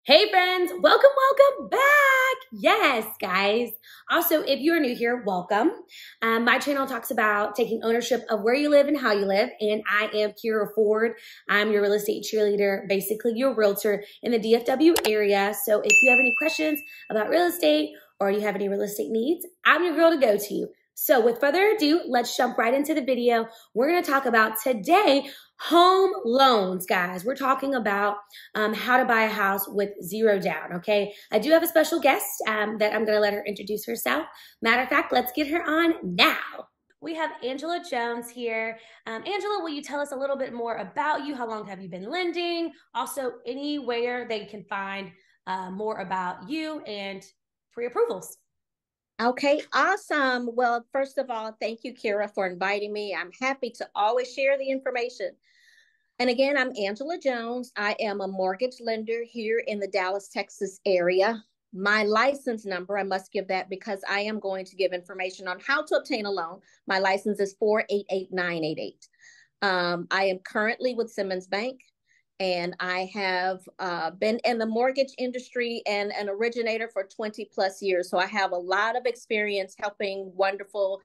Hey friends, welcome back. Yes, guys. Also, if you're new here, welcome. My channel talks about taking ownership of where you live and how you live. And I am Keyra Ford. I'm your real estate cheerleader, basically your realtor in the DFW area. So if you have any questions about real estate or you have any real estate needs, I'm your girl to go to. So with further ado, let's jump right into the video. We're going to talk about today home loans, guys. We're talking about how to buy a house with zero down, okay? I do have a special guest that I'm going to let her introduce herself. Matter of fact, let's get her on now. We have Angela Jones here. Angela, will you tell us a little bit more about you? How long have you been lending? Also, anywhere they can find more about you and pre-approvals. Okay, awesome. Well, first of all, thank you, Keyra, for inviting me. I'm happy to always share the information. And again, I'm Angela Jones. I am a mortgage lender here in the Dallas, Texas area. My license number, I must give that because I am going to give information on how to obtain a loan. My license is 488988. I am currently with Simmons Bank. And I have been in the mortgage industry and an originator for 20 plus years. So I have a lot of experience helping wonderful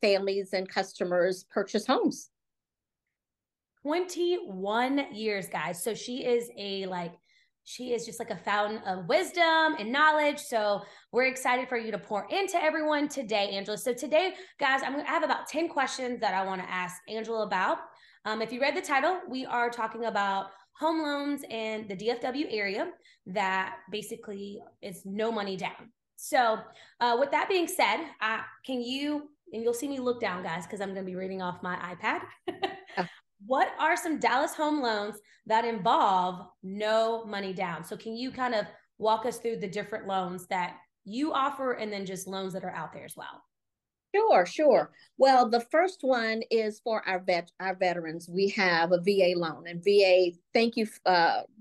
families and customers purchase homes. 21 years, guys. So she is just like a fountain of wisdom and knowledge. So we're excited for you to pour into everyone today, Angela. So today, guys, I have about 10 questions that I want to ask Angela about. If you read the title, we are talking about home loans in the DFW area that basically is no money down. So with that being said, can you, and you'll see me look down, guys, because I'm going to be reading off my iPad. What are some Dallas home loans that involve no money down? So can you kind of walk us through the different loans that you offer and then just loans that are out there as well? Sure. Well, the first one is for our veterans. We have a VA loan, and VA, thank you,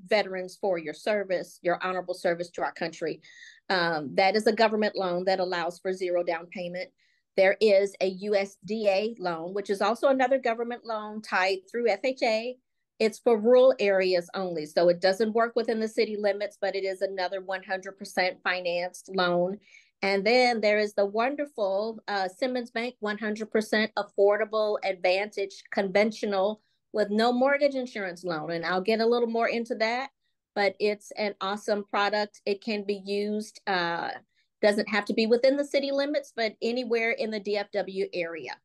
veterans, for your service, your honorable service to our country. That is a government loan that allows for zero down payment. There is a USDA loan, which is also another government loan tied through FHA. It's for rural areas only, so it doesn't work within the city limits, but it is another 100% financed loan. And then there is the wonderful Simmons Bank 100% affordable advantage conventional with no mortgage insurance loan. And I'll get a little more into that, but it's an awesome product. It can be used, doesn't have to be within the city limits, but anywhere in the DFW area.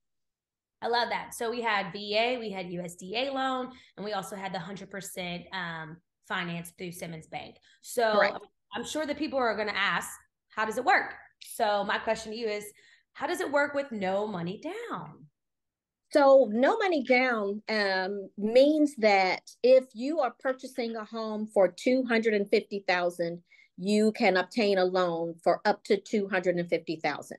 I love that. So we had VA, we had USDA loan, and we also had the 100% finance through Simmons Bank. So correct. I'm sure that people are going to ask, how does it work? So my question to you is, how does it work with no money down? So no money down means that if you are purchasing a home for $250,000, you can obtain a loan for up to $250,000.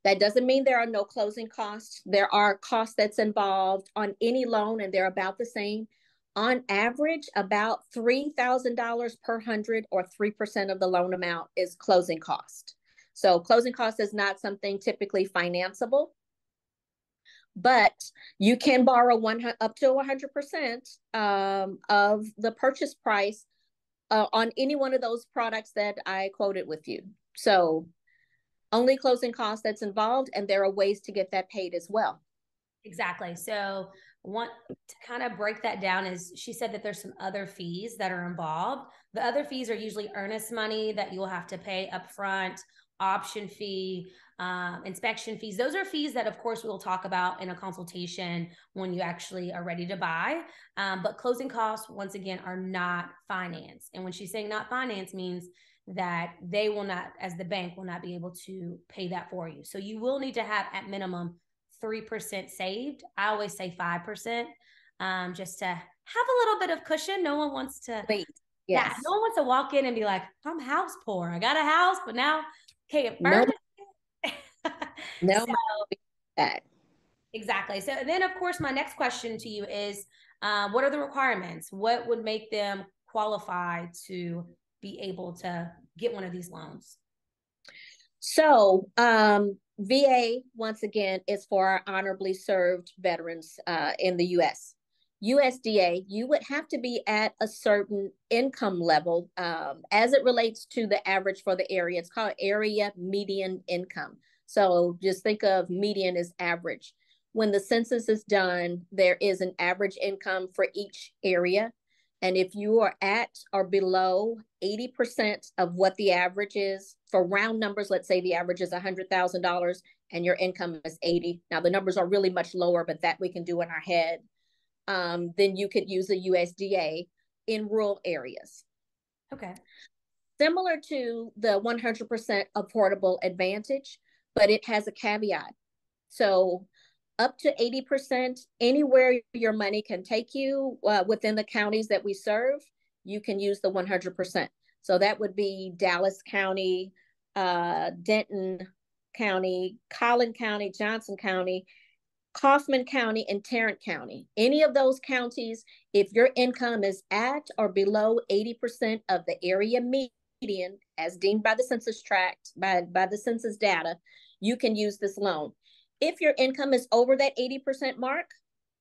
That doesn't mean there are no closing costs. There are costs that's involved on any loan, and they're about the same. On average, about $3,000 per hundred, or 3% of the loan amount, is closing cost. So closing cost is not something typically financeable, but you can borrow up to 100% of the purchase price on any one of those products that I quoted with you. So only closing costs that's involved, and there are ways to get that paid as well. Exactly. So want to kind of break that down is she said that there's some other fees that are involved. The other fees are usually earnest money that you'll have to pay upfront, option fee, inspection fees. Those are fees that, of course, we'll talk about in a consultation when you actually are ready to buy. But closing costs, once again, are not finance. And when she's saying not finance, means that they will not, as the bank, will not be able to pay that for you. So you will need to have at minimum 3% saved. I always say 5%, just to have a little bit of cushion. No one wants to, yes. Yeah, no one wants to walk in and be like, I'm house poor. I got a house, but now can't burn it. No, so, exactly. So then, of course, my next question to you is, what are the requirements? What would make them qualify to be able to get one of these loans? So VA, once again, is for our honorably served veterans in the U.S. USDA, you would have to be at a certain income level as it relates to the average for the area. It's called area median income. So just think of median as average. When the census is done, there is an average income for each area. And if you are at or below 80% of what the average is, for round numbers, let's say the average is $100,000 and your income is 80. Now the numbers are really much lower, but that we can do in our head. Then you could use a USDA in rural areas. Okay. Similar to the 100% affordable advantage, but it has a caveat. So up to 80%, anywhere your money can take you within the counties that we serve, you can use the 100%. So that would be Dallas County, Denton County, Collin County, Johnson County, Kaufman County, and Tarrant County. Any of those counties, if your income is at or below 80% of the area median, as deemed by the census tract, by the census data, you can use this loan. If your income is over that 80% mark,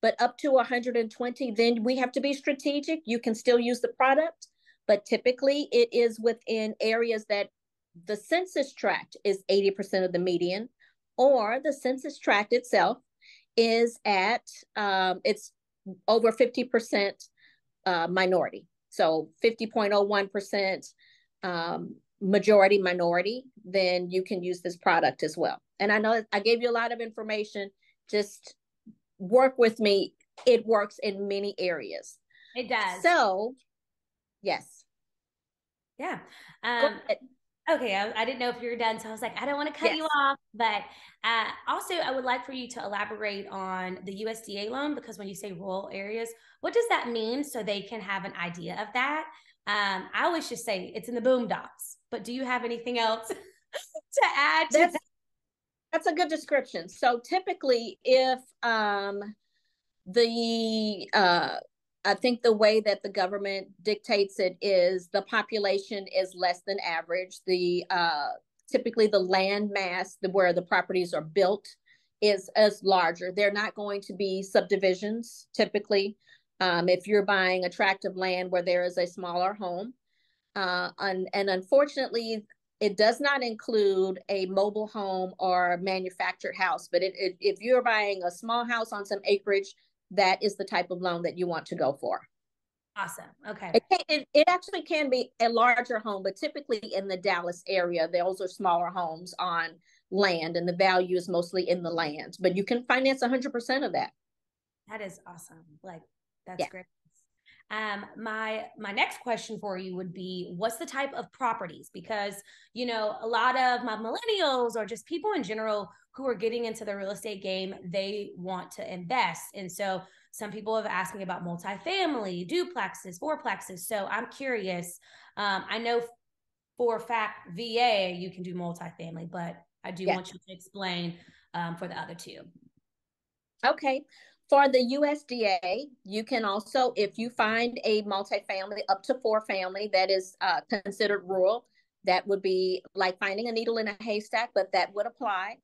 but up to 120, then we have to be strategic. You can still use the product, but typically it is within areas that the census tract is 80% of the median, or the census tract itself is at it's over 50% minority. So 50.01% majority minority, then you can use this product as well. And I know I gave you a lot of information. Just work with me. It works in many areas. It does. So, yes. Yeah. Okay, I didn't know if you were done, so I was like, I don't want to cut Yes. you off, but also I would like for you to elaborate on the USDA loan, because when you say rural areas, what does that mean, so they can have an idea of that? I always just say it's in the boondocks, but do you have anything else to add to that? That's a good description. So typically, if I think the way that the government dictates it is the population is less than average. Typically the land mass where the properties are built is larger. They're not going to be subdivisions typically. If you're buying a tract of land where there is a smaller home, and unfortunately, it does not include a mobile home or manufactured house. But if you're buying a small house on some acreage, that is the type of loan that you want to go for. Awesome. Okay. It actually can be a larger home, but typically in the Dallas area, those are smaller homes on land, and the value is mostly in the land. But you can finance 100% of that. That is awesome. Like, that's great. My next question for you would be, what's the type of properties? Because, you know, a lot of my millennials or just people in general who are getting into the real estate game, they want to invest. And so some people have asked me about multifamily, duplexes, fourplexes. So I'm curious. I know for a fact, VA, you can do multifamily, but I do want you to explain for the other two. Okay. For the USDA, you can also, if you find a multifamily up to 4 family that is considered rural, that would be like finding a needle in a haystack, but that would apply.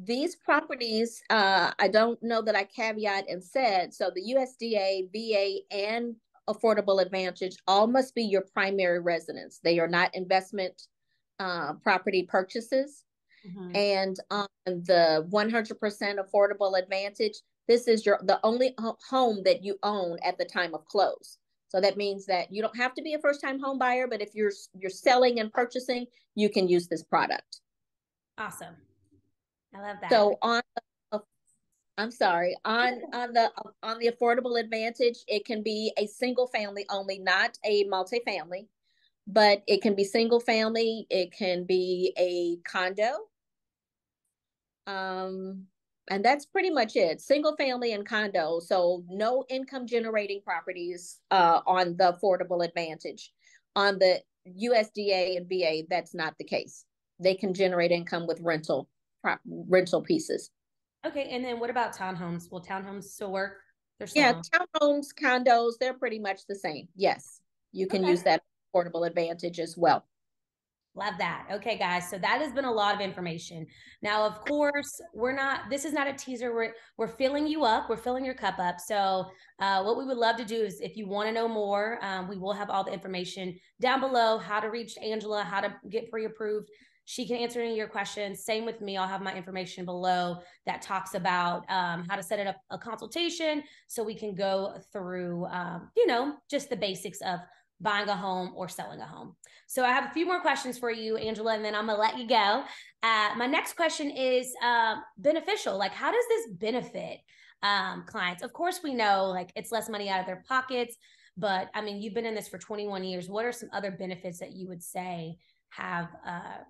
These properties, I don't know that I caveat and said, so the USDA, VA, and Affordable Advantage all must be your primary residence. They are not investment property purchases. Mm-hmm. And on the 100% Affordable Advantage, this is the only home that you own at the time of close. So that means that you don't have to be a first-time home buyer, but if you're selling and purchasing, you can use this product. Awesome. I love that. So on the Affordable Advantage, it can be a single family only, not a multifamily, but it can be single family. It can be a condo. And that's pretty much it. Single family and condo. So no income generating properties on the Affordable Advantage. On the USDA and VA, that's not the case. They can generate income with rental pieces. Okay, and then what about townhomes? Will townhomes still work? Townhomes, condos, they're pretty much the same. Yes, you can use that Affordable Advantage as well. Love that. Okay, guys. So that has been a lot of information. Now, of course, this is not a teaser. We're filling you up. We're filling your cup up. So what we would love to do is if you want to know more, we will have all the information down below, how to reach Angela, how to get pre-approved. She can answer any of your questions. Same with me. I'll have my information below that talks about how to set it up a consultation so we can go through, just the basics of buying a home or selling a home. So I have a few more questions for you, Angela, and then I'm gonna let you go. My next question is beneficial. Like, how does this benefit clients? Of course, we know like it's less money out of their pockets, but I mean, you've been in this for 21 years. What are some other benefits that you would say have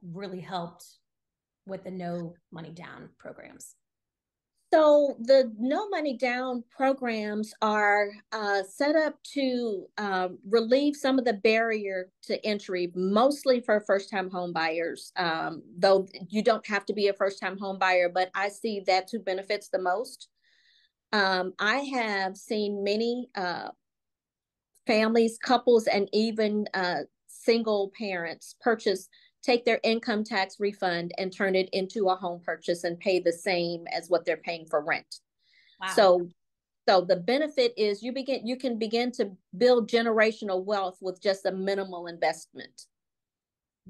really helped with the no money down programs? So the no money down programs are set up to relieve some of the barrier to entry, mostly for first-time home buyers. Though you don't have to be a first-time home buyer, but I see that's who benefits the most. I have seen many families, couples, and even single parents take their income tax refund and turn it into a home purchase and pay the same as what they're paying for rent. Wow. So the benefit is you can begin to build generational wealth with just a minimal investment.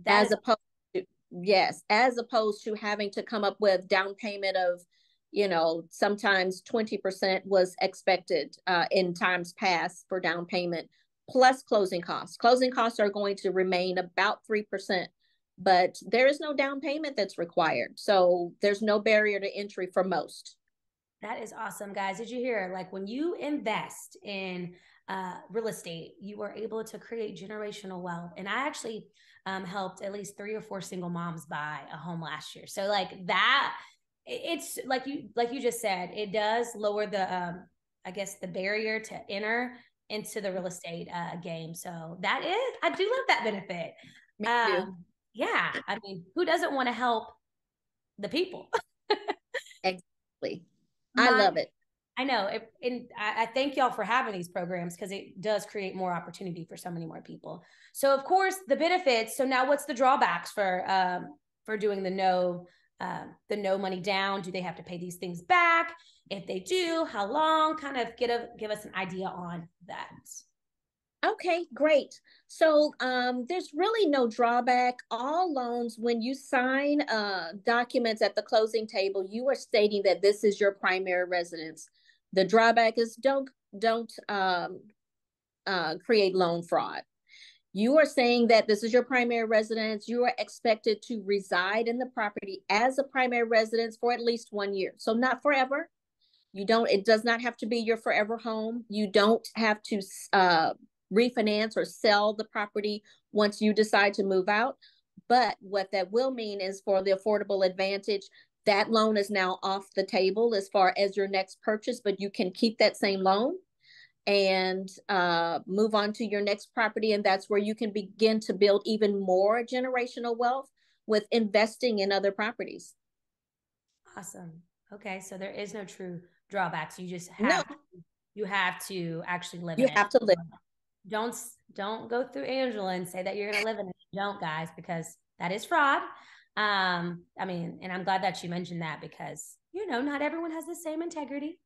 As opposed to having to come up with down payment of, sometimes 20% was expected in times past for down payment, plus closing costs. Closing costs are going to remain about 3%, but there is no down payment that's required. So there's no barrier to entry for most. That is awesome, guys. Did you hear? Like when you invest in real estate, you are able to create generational wealth. And I actually helped at least 3 or 4 single moms buy a home last year. So like that, it's like you just said, it does lower the I guess the barrier to enter into the real estate game. So that is, I do love that benefit. Me too. Yeah, I mean, who doesn't want to help the people? Exactly. I love it. I know. And I thank y'all for having these programs because it does create more opportunity for so many more people. So of course the benefits. So now what's the drawbacks for doing the no money down? Do they have to pay these things back? If they do, how long? Kind of give us an idea on that. Okay, great. So there's really no drawback. All loans, when you sign documents at the closing table, you are stating that this is your primary residence. The drawback is don't create loan fraud. You are saying that this is your primary residence. You are expected to reside in the property as a primary residence for at least 1 year. So not forever. It does not have to be your forever home. You don't have to refinance or sell the property once you decide to move out. But what that will mean is for the affordable advantage, that loan is now off the table as far as your next purchase, but you can keep that same loan and move on to your next property. And that's where you can begin to build even more generational wealth with investing in other properties. Awesome. Okay. So there is no true drawbacks. No, you have to actually live you in it. have to live. Don't go through Angela and say that you're going to live in it. Don't, guys, because that is fraud. I mean, and I'm glad that you mentioned that because not everyone has the same integrity.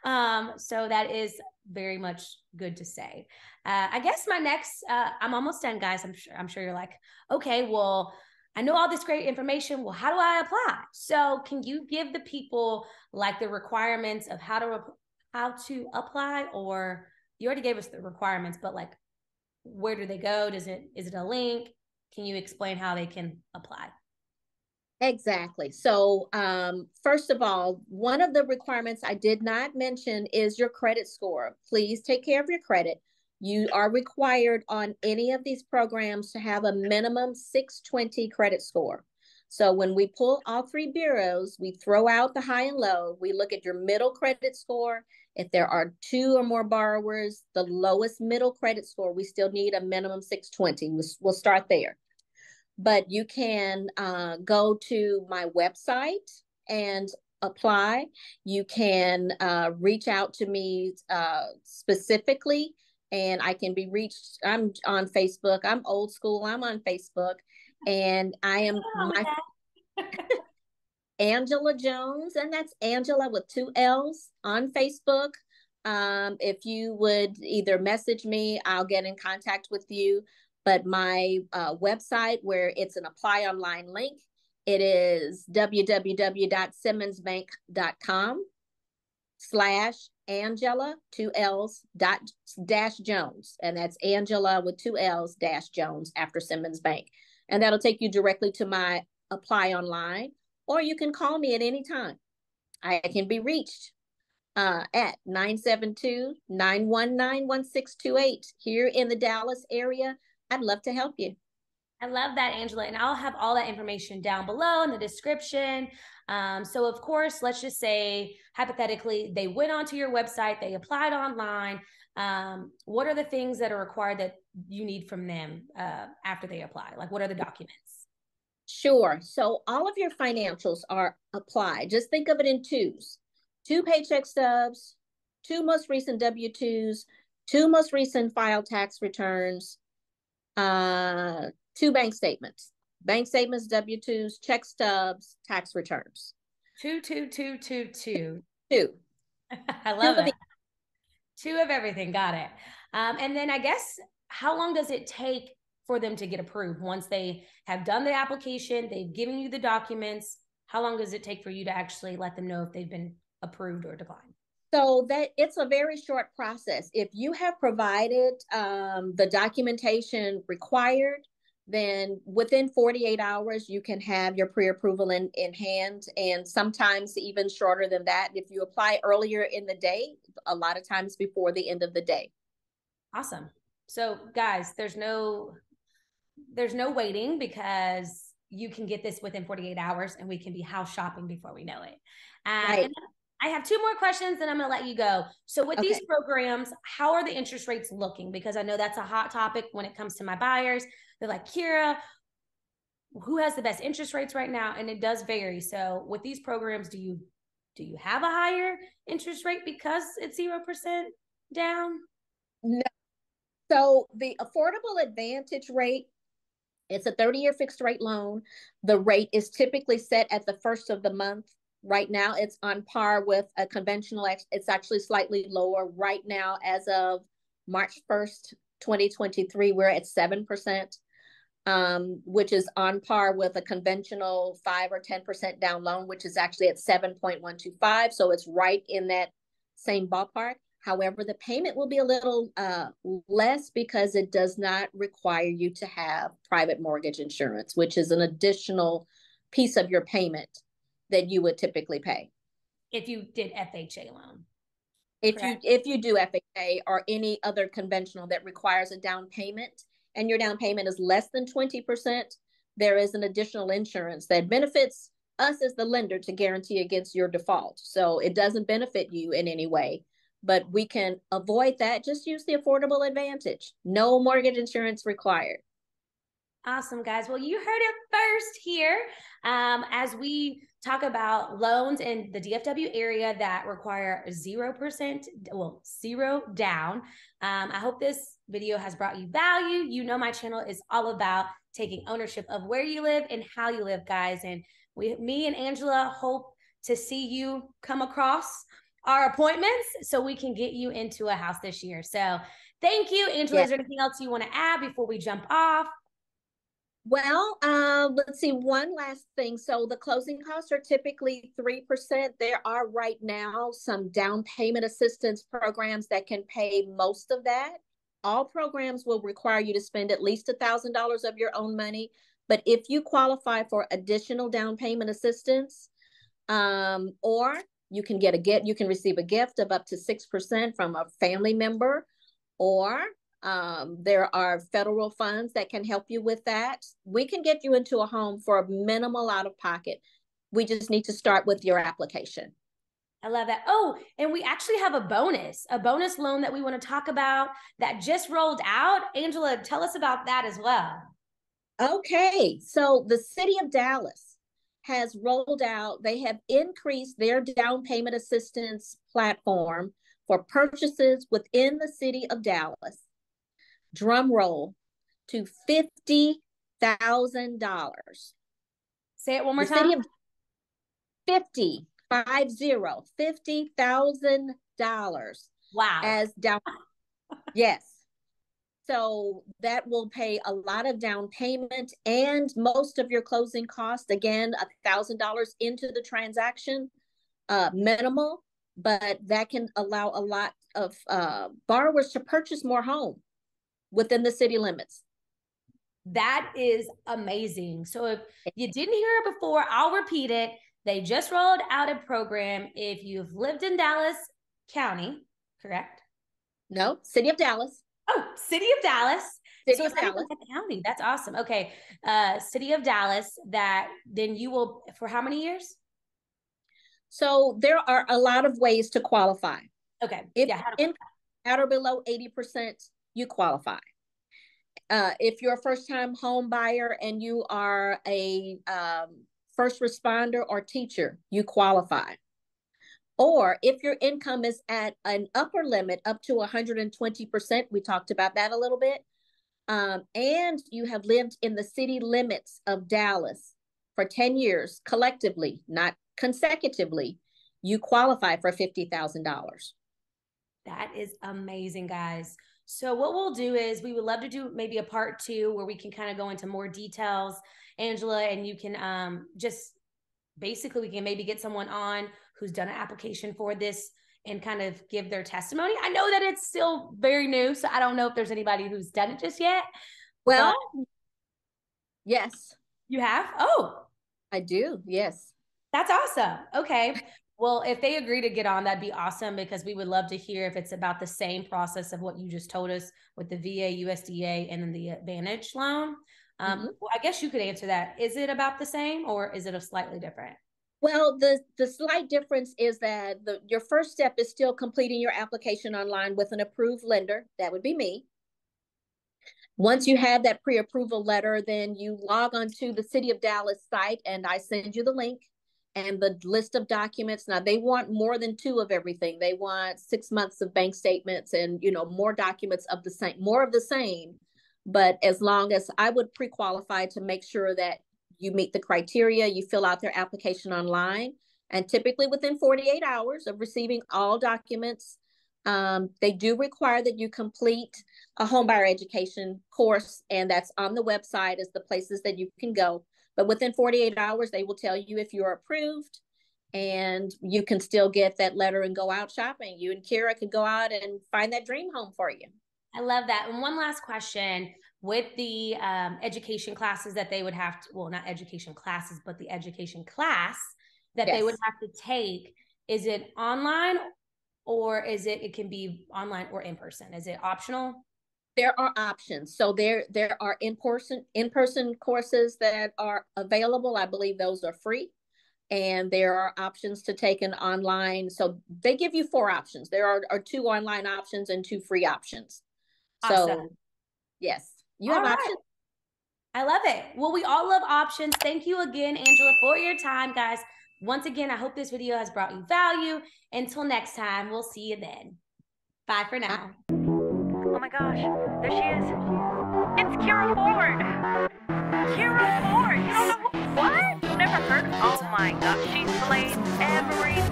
So that is very much good to say. I guess my next, I'm almost done, guys. I'm sure you're like, okay, well, I know all this great information. Well, how do I apply? So can you give the people like the requirements of how to apply, or you already gave us the requirements, but like, where do they go? Is it a link? Can you explain how they can apply? Exactly. So, first of all, one of the requirements I did not mention is your credit score. Please take care of your credit. You are required on any of these programs to have a minimum 620 credit score. So when we pull all 3 bureaus, we throw out the high and low. We look at your middle credit score. If there are 2 or more borrowers, the lowest middle credit score, we still need a minimum 620. We'll start there. But you can go to my website and apply. You can reach out to me specifically, and I can be reached. I'm on Facebook. I'm old school. I'm on Facebook. And I am Angela Jones, and that's Angela with 2 L's on Facebook. If you would either message me, I'll get in contact with you. But my website, where it's an apply online link, it is www.simmonsbank.com/Angela, 2 L's dash Jones. And that's Angela with 2 L's dash Jones after Simmons Bank. And that'll take you directly to my apply online, or you can call me at any time. I can be reached at 972-919-1628 here in the Dallas area. I'd love to help you. I love that, Angela. And I'll have all that information down below in the description. So of course, let's just say hypothetically, they went onto your website, they applied online. What are the things that are required that you need from them after they apply? Like, what are the documents? Sure. So all of your financials are applied. Just think of it in twos. 2 paycheck stubs, 2 most recent W-2s, 2 most recent filed tax returns, 2 bank statements. Bank statements, W-2s, check stubs, tax returns. Two. 2. I love it. 2 of everything. Got it. And then I guess, how long does it take for them to get approved? Once they have done the application, they've given you the documents, how long does it take for you to actually let them know if they've been approved or declined? So that it's a very short process. If you have provided the documentation required, then within 48 hours, you can have your pre-approval in hand, and sometimes even shorter than that. If you apply earlier in the day, a lot of times before the end of the day. Awesome. So guys, there's no waiting, because you can get this within 48 hours and we can be house shopping before we know it. Right. And I have 2 more questions, then I'm going to let you go. So with these programs, how are the interest rates looking? Because I know that's a hot topic when it comes to my buyers. They're like, Keyra, who has the best interest rates right now? And it does vary. So with these programs, do you have a higher interest rate because it's 0% down? No. So the affordable advantage rate, it's a 30-year fixed rate loan. The rate is typically set at the first of the month. Right now, it's on par with a conventional. It's actually slightly lower right now. As of March 1st, 2023, we're at 7%, which is on par with a conventional 5 or 10% down loan, which is actually at 7.125. So it's right in that same ballpark. However, the payment will be a little less because it does not require you to have private mortgage insurance, which is an additional piece of your payment that you would typically pay. If you did FHA loan. If you do FHA or any other conventional that requires a down payment, and your down payment is less than 20%, there is an additional insurance that benefits us as the lender to guarantee against your default. So it doesn't benefit you in any way, but we can avoid that. Just use the affordable advantage. No mortgage insurance required. Awesome, guys. Well, you heard it first here. As we talk about loans in the DFW area that require 0%, well, 0 down. I hope this video has brought you value. You know, my channel is all about taking ownership of where you live and how you live, guys. And me and Angela hope to see you come across our appointments so we can get you into a house this year. So thank you, Angela. Yes. Is there anything else you want to add before we jump off? Well, let's see, one last thing. So the closing costs are typically 3%. There are right now some down payment assistance programs that can pay most of that. All programs will require you to spend at least $1,000 of your own money. But if you qualify for additional down payment assistance, or you can receive a gift of up to 6% from a family member, or there are federal funds that can help you with that. We can get you into a home for a minimal out of pocket. We just need to start with your application. I love that. Oh, and we actually have a bonus loan that we want to talk about that just rolled out. Angela, tell us about that as well. Okay, so the city of Dallas has rolled out, they have increased their down payment assistance platform for purchases within the city of Dallas, drum roll, to $50,000. Say it one more The time. city of $50,000 Wow. as down. Yes. So that will pay a lot of down payment and most of your closing costs. Again, $1,000 into the transaction, minimal, but that can allow a lot of borrowers to purchase more home within the city limits. That is amazing. So if you didn't hear it before, I'll repeat it. They just rolled out a program. If you've lived in Dallas County, correct? No, city of Dallas. Oh, city of Dallas. So it's not even the county. That's awesome. Okay. City of Dallas, that then you will, for how many years? So there are a lot of ways to qualify. Okay. If in at or below 80%, you qualify. If you're a first-time home buyer and you are a first responder or teacher, you qualify. Or if your income is at an upper limit up to 120%, we talked about that a little bit, and you have lived in the city limits of Dallas for 10 years collectively, not consecutively, you qualify for $50,000. That is amazing, guys. So what we'll do is we would love to do maybe a part 2 where we can kind of go into more details, Angela, and you can just basically we can maybe get someone on who's done an application for this and kind of give their testimony. I know that it's still very new, so I don't know if there's anybody who's done it just yet. Well, yes. You have? Oh, I do. Yes. That's awesome. Okay. Well, if they agree to get on, that'd be awesome because we would love to hear if it's about the same process of what you just told us with the VA, USDA, and then the Advantage loan. Well, I guess you could answer that. Is it about the same or is it a slightly different? Well, the slight difference is that your first step is still completing your application online with an approved lender. That would be me. Once you have that pre-approval letter, then you log onto the City of Dallas site and I send you the link and the list of documents. Now they want more than 2 of everything. They want 6 months of bank statements and, more documents of the same, more of the same. But as long as I would pre-qualify to make sure that you meet the criteria, you fill out their application online, and typically within 48 hours of receiving all documents, they do require that you complete a homebuyer education course, and that's on the website as the places that you can go. But within 48 hours, they will tell you if you're approved, and you can still get that letter and go out shopping. You and Keyra could go out and find that dream home for you. I love that. And one last question with the education classes that they would have to, well, not education classes, but the education class that they would have to take. Is it online or it can be online or in person? Is it optional? There are options. So there are in-person courses that are available. I believe those are free. And there are options to take an online. So they give you 4 options. There are 2 online options and 2 free options. Awesome. So yes, you have options. I love it. Well, we all love options. Thank you again, Angela, for your time, guys. Once again, I hope this video has brought you value. Until next time, we'll see you then. Bye for now. Oh my gosh, there she is. It's Keyra Ford. Keyra Ford. You don't know what? Never heard? Oh my gosh, she's played every time.